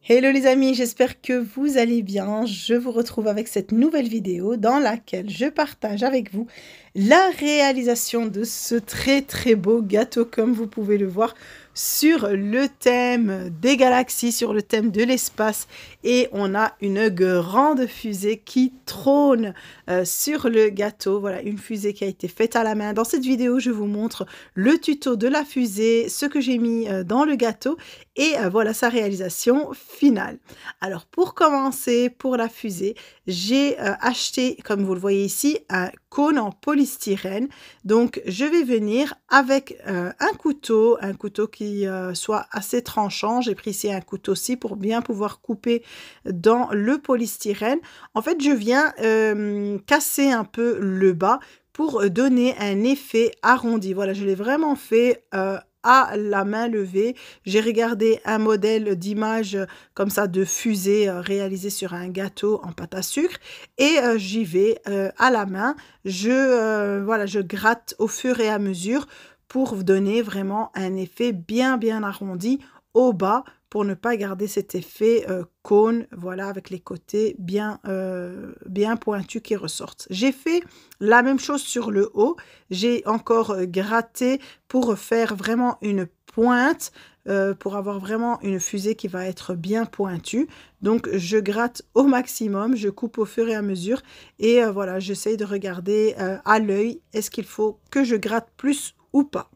Hello les amis, j'espère que vous allez bien. Je vous retrouve avec cette nouvelle vidéo dans laquelle je partage avec vous la réalisation de ce très beau gâteau comme vous pouvez le voir sur le thème des galaxies, sur le thème de l'espace, et on a une grande fusée qui trône sur le gâteau. Voilà, une fusée qui a été faite à la main. Dans cette vidéo, je vous montre le tuto de la fusée, ce que j'ai mis dans le gâteau et voilà sa réalisation finale. Alors pour commencer, pour la fusée, j'ai acheté, comme vous le voyez ici, un cône en polystyrène. Donc je vais venir avec un couteau qui soit assez tranchant. J'ai pris ici un couteau-ci pour bien pouvoir couper dans le polystyrène. En fait, je viens casser un peu le bas pour donner un effet arrondi. Voilà, je l'ai vraiment fait à la main levée. J'ai regardé un modèle d'image comme ça de fusée réalisé sur un gâteau en pâte à sucre et j'y vais à la main. Voilà, je gratte au fur et à mesure pour donner vraiment un effet bien arrondi au bas pour ne pas garder cet effet cône, voilà, avec les côtés bien pointus qui ressortent. J'ai fait la même chose sur le haut. J'ai encore gratté pour faire vraiment une pointe, pour avoir vraiment une fusée qui va être bien pointue. Donc je gratte au maximum, je coupe au fur et à mesure et voilà, j'essaye de regarder à l'œil, est-ce qu'il faut que je gratte plus ou pas.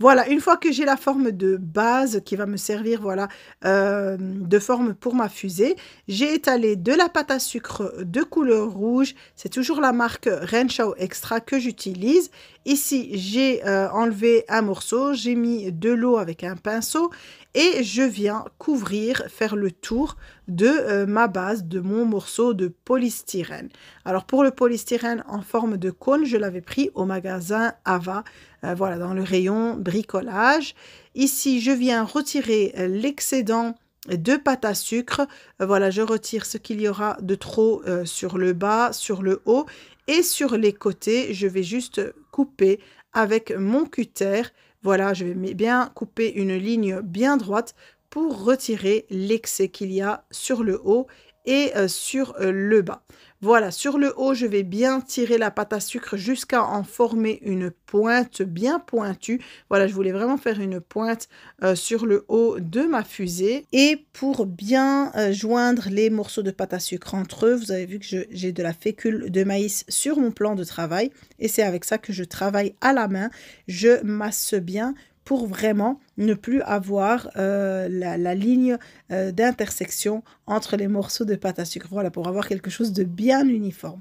Voilà, une fois que j'ai la forme de base qui va me servir, voilà, de forme pour ma fusée, j'ai étalé de la pâte à sucre de couleur rouge. C'est toujours la marque Renshaw Extra que j'utilise. Ici, j'ai enlevé un morceau, j'ai mis de l'eau avec un pinceau et je viens couvrir, faire le tour de ma base, de mon morceau de polystyrène. Alors pour le polystyrène en forme de cône, je l'avais pris au magasin Ava, voilà, dans le rayon bricolage. Ici, je viens retirer l'excédent de pâte à sucre. Voilà, je retire ce qu'il y aura de trop sur le bas, sur le haut et sur les côtés. Je vais juste couper avec mon cutter. Voilà, je vais bien couper une ligne bien droite pour retirer l'excès qu'il y a sur le haut et sur le bas. Voilà, sur le haut, je vais bien tirer la pâte à sucre jusqu'à en former une pointe bien pointue. Voilà, je voulais vraiment faire une pointe sur le haut de ma fusée. Et pour bien joindre les morceaux de pâte à sucre entre eux, vous avez vu que j'ai de la fécule de maïs sur mon plan de travail. Et c'est avec ça que je travaille à la main. Je masse bien pour vraiment ne plus avoir la ligne d'intersection entre les morceaux de pâte à sucre. Voilà, pour avoir quelque chose de bien uniforme.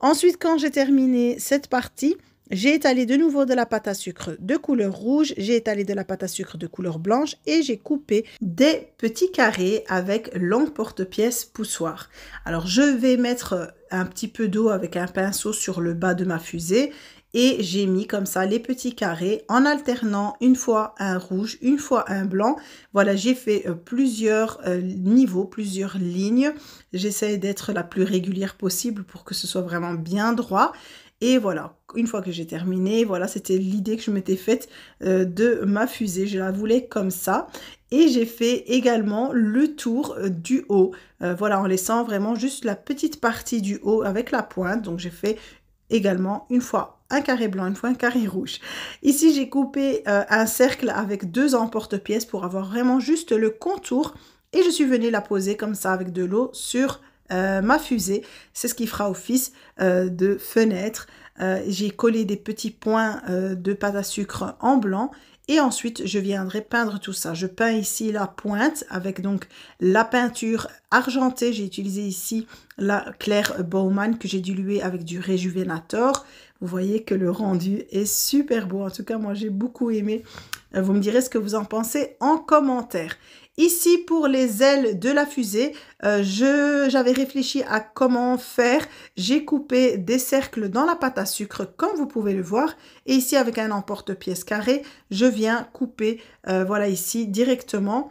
Ensuite, quand j'ai terminé cette partie, j'ai étalé de nouveau de la pâte à sucre de couleur rouge, j'ai étalé de la pâte à sucre de couleur blanche et j'ai coupé des petits carrés avec l'emporte-pièce poussoir. Alors, je vais mettre un petit peu d'eau avec un pinceau sur le bas de ma fusée et j'ai mis comme ça les petits carrés en alternant une fois un rouge, une fois un blanc. Voilà, j'ai fait plusieurs niveaux, plusieurs lignes. J'essaie d'être la plus régulière possible pour que ce soit vraiment bien droit. Et voilà, une fois que j'ai terminé, voilà, c'était l'idée que je m'étais faite de ma fusée. Je la voulais comme ça. Et j'ai fait également le tour du haut. Voilà, en laissant vraiment juste la petite partie du haut avec la pointe. Donc j'ai fait également une fois un carré blanc, une fois un carré rouge. Ici, j'ai coupé un cercle avec deux emporte-pièces pour avoir vraiment juste le contour. Et je suis venue la poser comme ça avec de l'eau sur ma fusée. C'est ce qui fera office de fenêtre. J'ai collé des petits points de pâte à sucre en blanc. Et ensuite, je viendrai peindre tout ça. Je peins ici la pointe avec donc la peinture argentée. J'ai utilisé ici la Claire Bowman que j'ai diluée avec du Rejuvenator. Vous voyez que le rendu est super beau. En tout cas, moi, j'ai beaucoup aimé. Vous me direz ce que vous en pensez en commentaire. Ici, pour les ailes de la fusée, j'avais réfléchi à comment faire. J'ai coupé des cercles dans la pâte à sucre, comme vous pouvez le voir. Et ici, avec un emporte-pièce carré, je viens couper, voilà ici, directement,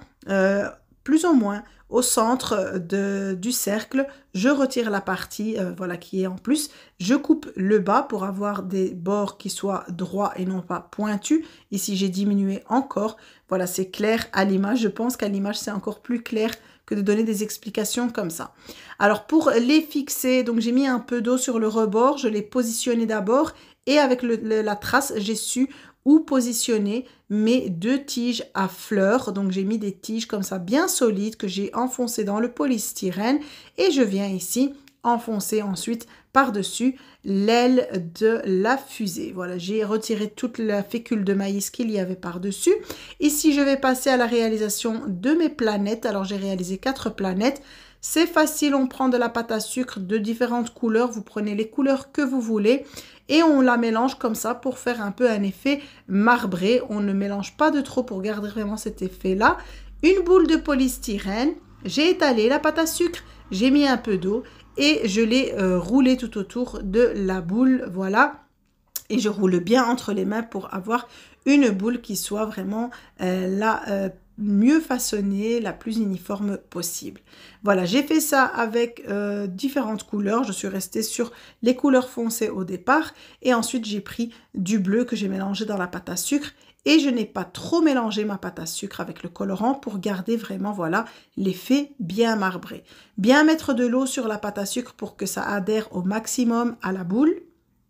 plus ou moins au centre du cercle. Je retire la partie voilà, qui est en plus. Je coupe le bas pour avoir des bords qui soient droits et non pas pointus. Ici, j'ai diminué encore. Voilà, c'est clair à l'image. Je pense qu'à l'image, c'est encore plus clair que de donner des explications comme ça. Alors, pour les fixer, donc j'ai mis un peu d'eau sur le rebord. Je l'ai positionné d'abord et avec la trace, j'ai su où positionner mes 2 tiges à fleurs. Donc j'ai mis des tiges comme ça bien solides que j'ai enfoncées dans le polystyrène et je viens ici enfoncer ensuite par-dessus l'aile de la fusée. Voilà, j'ai retiré toute la fécule de maïs qu'il y avait par-dessus. Ici, je vais passer à la réalisation de mes planettes. Alors j'ai réalisé 4 planettes. C'est facile, on prend de la pâte à sucre de différentes couleurs. Vous prenez les couleurs que vous voulez et on la mélange comme ça pour faire un peu un effet marbré. On ne mélange pas de trop pour garder vraiment cet effet-là. Une boule de polystyrène, j'ai étalé la pâte à sucre, j'ai mis un peu d'eau et je l'ai roulé tout autour de la boule. Voilà. Et je roule bien entre les mains pour avoir une boule qui soit vraiment mieux façonnée, la plus uniforme possible. Voilà, j'ai fait ça avec différentes couleurs. Je suis restée sur les couleurs foncées au départ. Et ensuite, j'ai pris du bleu que j'ai mélangé dans la pâte à sucre. Et je n'ai pas trop mélangé ma pâte à sucre avec le colorant pour garder vraiment, voilà, l'effet bien marbré. Bien mettre de l'eau sur la pâte à sucre pour que ça adhère au maximum à la boule.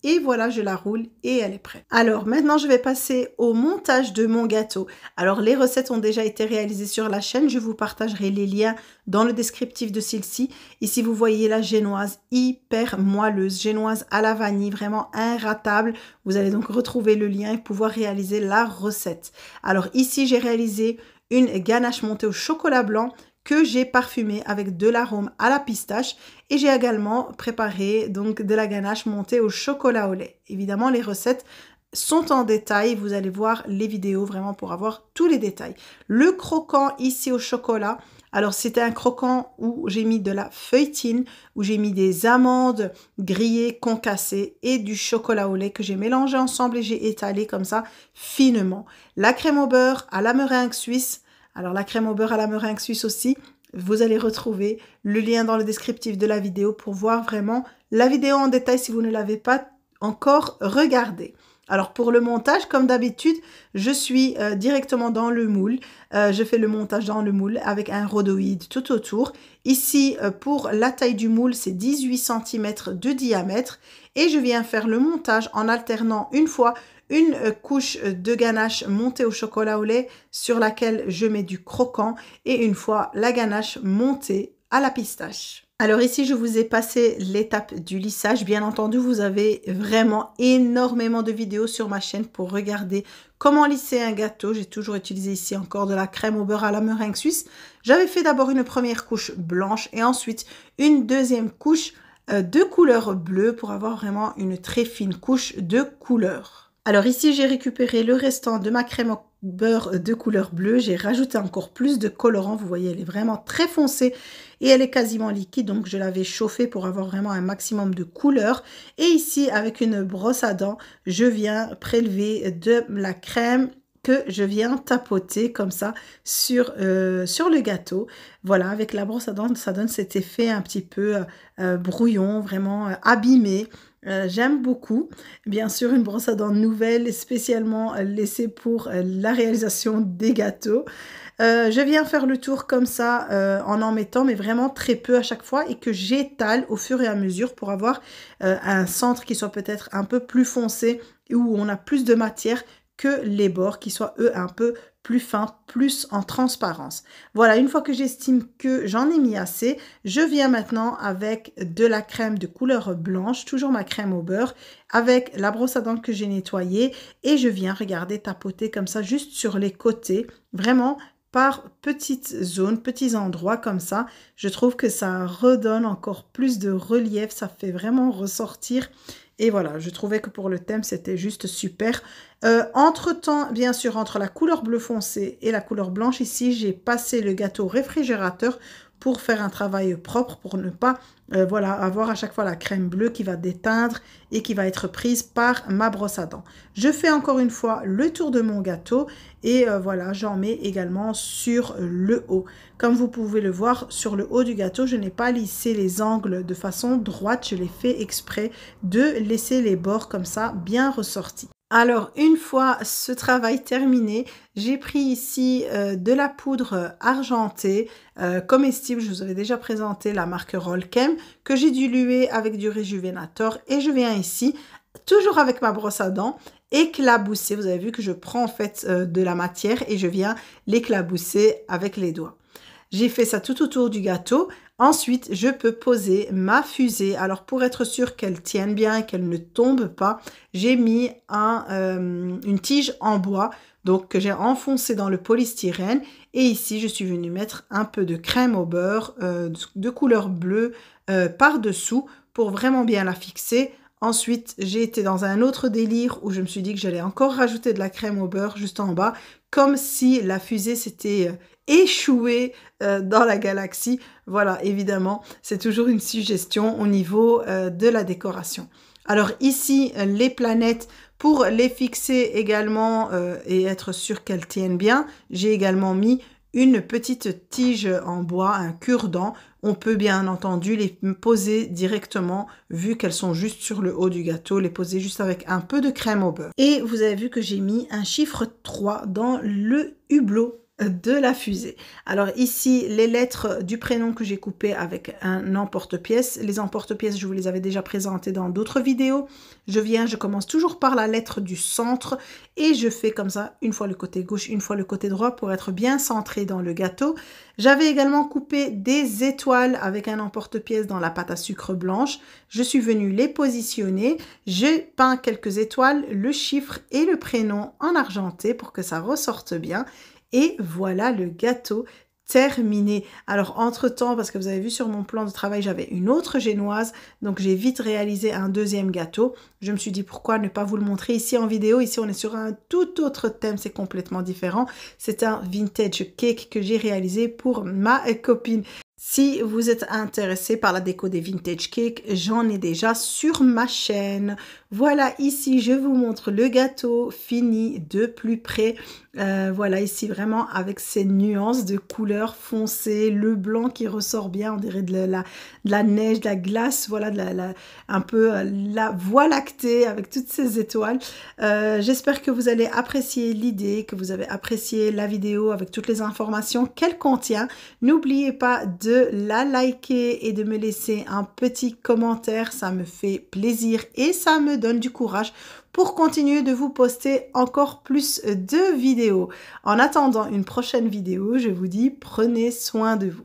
Et voilà, je la roule et elle est prête. Alors maintenant, je vais passer au montage de mon gâteau. Alors les recettes ont déjà été réalisées sur la chaîne. Je vous partagerai les liens dans le descriptif de celle-ci. Ici, vous voyez la génoise hyper moelleuse, génoise à la vanille, vraiment inratable. Vous allez donc retrouver le lien et pouvoir réaliser la recette. Alors ici, j'ai réalisé une ganache montée au chocolat blanc que j'ai parfumé avec de l'arôme à la pistache et j'ai également préparé donc de la ganache montée au chocolat au lait. Évidemment, les recettes sont en détail, vous allez voir les vidéos vraiment pour avoir tous les détails. Le croquant ici au chocolat, alors c'était un croquant où j'ai mis de la feuilletine, où j'ai mis des amandes grillées, concassées et du chocolat au lait que j'ai mélangé ensemble et j'ai étalé comme ça finement. La crème au beurre à la meringue suisse. Alors la crème au beurre à la meringue suisse aussi, vous allez retrouver le lien dans le descriptif de la vidéo pour voir vraiment la vidéo en détail si vous ne l'avez pas encore regardée. Alors pour le montage, comme d'habitude, je suis directement dans le moule. Je fais le montage dans le moule avec un rhodoïde tout autour. Ici, pour la taille du moule, c'est 18 cm de diamètre. Et je viens faire le montage en alternant une fois une couche de ganache montée au chocolat au lait sur laquelle je mets du croquant et une fois la ganache montée à la pistache. Alors ici, je vous ai passé l'étape du lissage. Bien entendu, vous avez vraiment énormément de vidéos sur ma chaîne pour regarder comment lisser un gâteau. J'ai toujours utilisé ici encore de la crème au beurre à la meringue suisse. J'avais fait d'abord une première couche blanche et ensuite une deuxième couche de couleur bleue pour avoir vraiment une très fine couche de couleur. Alors ici, j'ai récupéré le restant de ma crème au beurre de couleur bleue. J'ai rajouté encore plus de colorant. Vous voyez, elle est vraiment très foncée et elle est quasiment liquide. Donc, je l'avais chauffée pour avoir vraiment un maximum de couleur. Et ici, avec une brosse à dents, je viens prélever de la crème que je viens tapoter comme ça sur le gâteau. Voilà, avec la brosse à dents, ça donne cet effet un petit peu brouillon, vraiment abîmé. J'aime beaucoup. Bien sûr, une brosse à dents nouvelle, spécialement laissée pour la réalisation des gâteaux. Je viens faire le tour comme ça en mettant, mais vraiment très peu à chaque fois et que j'étale au fur et à mesure pour avoir un centre qui soit peut-être un peu plus foncé et où on a plus de matière que les bords qui soient eux un peu plus fins, plus en transparence. Voilà, une fois que j'estime que j'en ai mis assez, je viens maintenant avec de la crème de couleur blanche, toujours ma crème au beurre, avec la brosse à dents que j'ai nettoyée et je viens regarder tapoter comme ça juste sur les côtés, vraiment par petites zones, petits endroits comme ça. Je trouve que ça redonne encore plus de relief, ça fait vraiment ressortir. Et voilà, je trouvais que pour le thème, c'était juste super. Entre-temps, bien sûr, entre la couleur bleu foncé et la couleur blanche, ici, j'ai passé le gâteau au réfrigérateur pour faire un travail propre, pour ne pas voilà, avoir à chaque fois la crème bleue qui va déteindre et qui va être prise par ma brosse à dents. Je fais encore une fois le tour de mon gâteau et voilà, j'en mets également sur le haut. Comme vous pouvez le voir, sur le haut du gâteau, je n'ai pas lissé les angles de façon droite, je l'ai fait exprès de laisser les bords comme ça bien ressortis. Alors, une fois ce travail terminé, j'ai pris ici de la poudre argentée comestible. Je vous avais déjà présenté la marque Rollchem que j'ai diluée avec du Rejuvenator et je viens ici, toujours avec ma brosse à dents, éclabousser. Vous avez vu que je prends en fait de la matière et je viens l'éclabousser avec les doigts. J'ai fait ça tout autour du gâteau. Ensuite, je peux poser ma fusée. Alors, pour être sûr qu'elle tienne bien et qu'elle ne tombe pas, j'ai mis une tige en bois, donc que j'ai enfoncé dans le polystyrène. Et ici, je suis venue mettre un peu de crème au beurre de couleur bleue par-dessous pour vraiment bien la fixer. Ensuite, j'ai été dans un autre délire où je me suis dit que j'allais encore rajouter de la crème au beurre juste en bas, comme si la fusée s'était échouée dans la galaxie. Voilà, évidemment, c'est toujours une suggestion au niveau de la décoration. Alors ici, les planètes, pour les fixer également et être sûr qu'elles tiennent bien, j'ai également mis une petite tige en bois, un cure-dent. On peut bien entendu les poser directement, vu qu'elles sont juste sur le haut du gâteau, les poser juste avec un peu de crème au beurre. Et vous avez vu que j'ai mis un chiffre 3 dans le hublot de la fusée. Alors ici, les lettres du prénom que j'ai coupé avec un emporte-pièce. Les emporte-pièces, je vous les avais déjà présentés dans d'autres vidéos. Je commence toujours par la lettre du centre et je fais comme ça, une fois le côté gauche, une fois le côté droit pour être bien centré dans le gâteau. J'avais également coupé des étoiles avec un emporte-pièce dans la pâte à sucre blanche. Je suis venue les positionner. J'ai peint quelques étoiles, le chiffre et le prénom en argenté pour que ça ressorte bien. Et voilà le gâteau terminé. Alors entre-temps, parce que vous avez vu sur mon plan de travail, j'avais une autre génoise, donc j'ai vite réalisé un deuxième gâteau. Je me suis dit pourquoi ne pas vous le montrer ici en vidéo. Ici on est sur un tout autre thème, c'est complètement différent. C'est un vintage cake que j'ai réalisé pour ma copine. Si vous êtes intéressé par la déco des vintage cakes, j'en ai déjà sur ma chaîne. Voilà, ici je vous montre le gâteau fini de plus près. Voilà, ici vraiment avec ces nuances de couleurs foncées, le blanc qui ressort bien, on dirait de la neige, de la glace, voilà, un peu la voie lactée avec toutes ces étoiles. J'espère que vous allez apprécier l'idée, que vous avez apprécié la vidéo avec toutes les informations qu'elle contient. N'oubliez pas de la liker et de me laisser un petit commentaire, ça me fait plaisir et ça me donne du courage pour continuer de vous poster encore plus de vidéos. En attendant une prochaine vidéo, je vous dis prenez soin de vous.